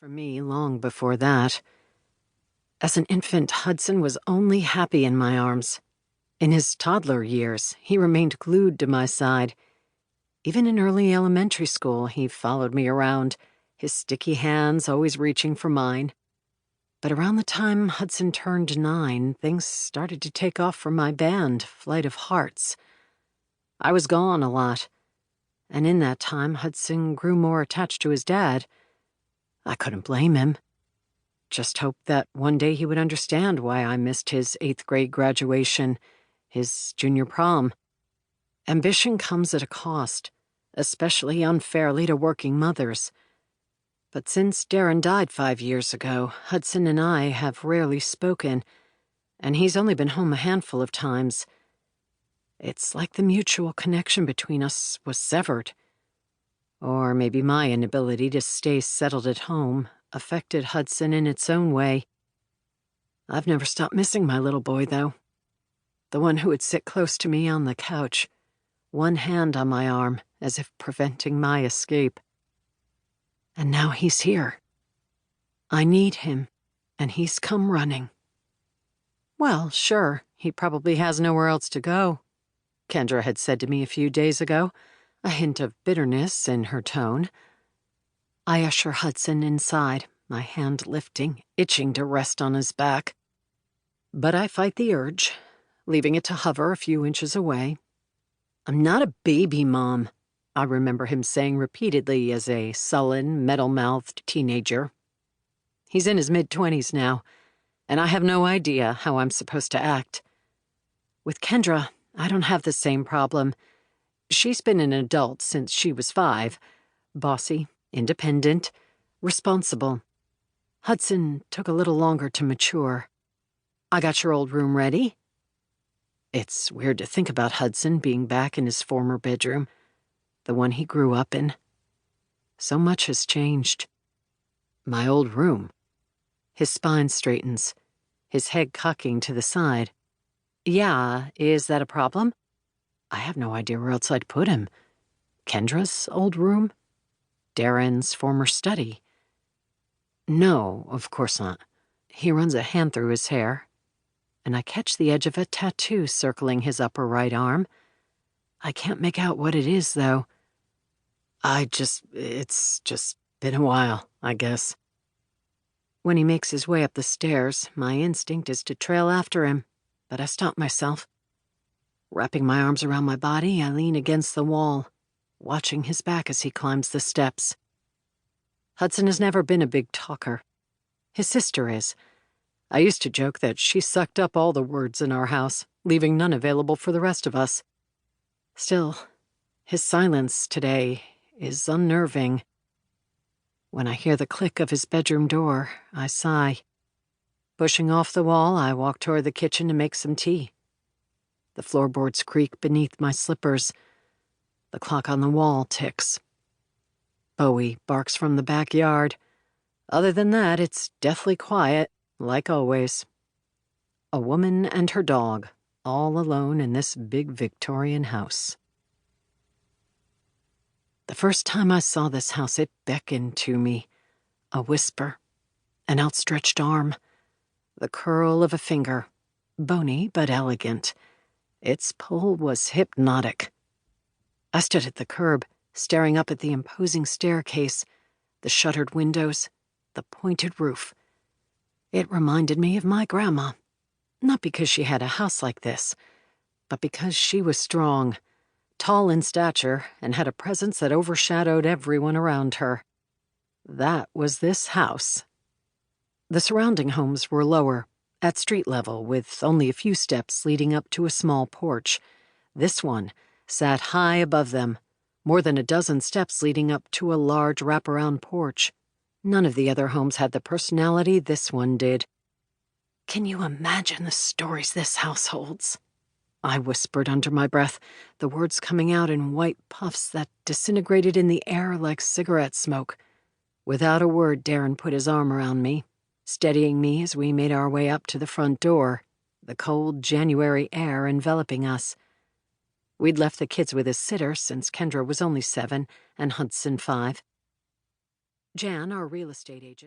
For me, long before that. As an infant, Hudson was only happy in my arms. In his toddler years, he remained glued to my side. Even in early elementary school, he followed me around, his sticky hands always reaching for mine. But around the time Hudson turned 9, things started to take off for my band, Flight of Hearts. I was gone a lot, and in that time, Hudson grew more attached to his dad. I couldn't blame him. Just hoped that one day he would understand why I missed his 8th grade graduation, his junior prom. Ambition comes at a cost, especially unfairly to working mothers. But since Darren died 5 years ago, Hudson and I have rarely spoken, and he's only been home a handful of times. It's like the mutual connection between us was severed. Or maybe my inability to stay settled at home affected Hudson in its own way. I've never stopped missing my little boy, though. The one who would sit close to me on the couch, one hand on my arm, as if preventing my escape. And now he's here. I need him, and he's come running. Well, sure, he probably has nowhere else to go, Kendra had said to me a few days ago, a hint of bitterness in her tone. I usher Hudson inside, my hand lifting, itching to rest on his back. But I fight the urge, leaving it to hover a few inches away. I'm not a baby, Mom, I remember him saying repeatedly as a sullen, metal-mouthed teenager. He's in his mid-20s now, and I have no idea how I'm supposed to act. With Kendra, I don't have the same problem. She's been an adult since she was 5, bossy, independent, responsible. Hudson took a little longer to mature. I got your old room ready. It's weird to think about Hudson being back in his former bedroom, the one he grew up in. So much has changed. My old room. His spine straightens, his head cocking to the side. Yeah, is that a problem? I have no idea where else I'd put him. Kendra's old room? Darren's former study? No, of course not. He runs a hand through his hair, and I catch the edge of a tattoo circling his upper right arm. I can't make out what it is, though. It's just been a while, I guess. When he makes his way up the stairs, my instinct is to trail after him, but I stop myself. Wrapping my arms around my body, I lean against the wall, watching his back as he climbs the steps. Hudson has never been a big talker. His sister is. I used to joke that she sucked up all the words in our house, leaving none available for the rest of us. Still, his silence today is unnerving. When I hear the click of his bedroom door, I sigh. Pushing off the wall, I walk toward the kitchen to make some tea. The floorboards creak beneath my slippers. The clock on the wall ticks. Bowie barks from the backyard. Other than that, it's deathly quiet, like always. A woman and her dog, all alone in this big Victorian house. The first time I saw this house, it beckoned to me. A whisper, an outstretched arm, the curl of a finger, bony but elegant. Its pull was hypnotic. I stood at the curb, staring up at the imposing staircase, the shuttered windows, the pointed roof. It reminded me of my grandma, not because she had a house like this, but because she was strong, tall in stature, and had a presence that overshadowed everyone around her. That was this house. The surrounding homes were lower, at street level, with only a few steps leading up to a small porch. This one sat high above them, more than a dozen steps leading up to a large wraparound porch. None of the other homes had the personality this one did. Can you imagine the stories this house holds? I whispered under my breath, the words coming out in white puffs that disintegrated in the air like cigarette smoke. Without a word, Darren put his arm around me, steadying me as we made our way up to the front door, the cold January air enveloping us. We'd left the kids with a sitter since Kendra was only 7 and Hudson 5. Jan, our real estate agent,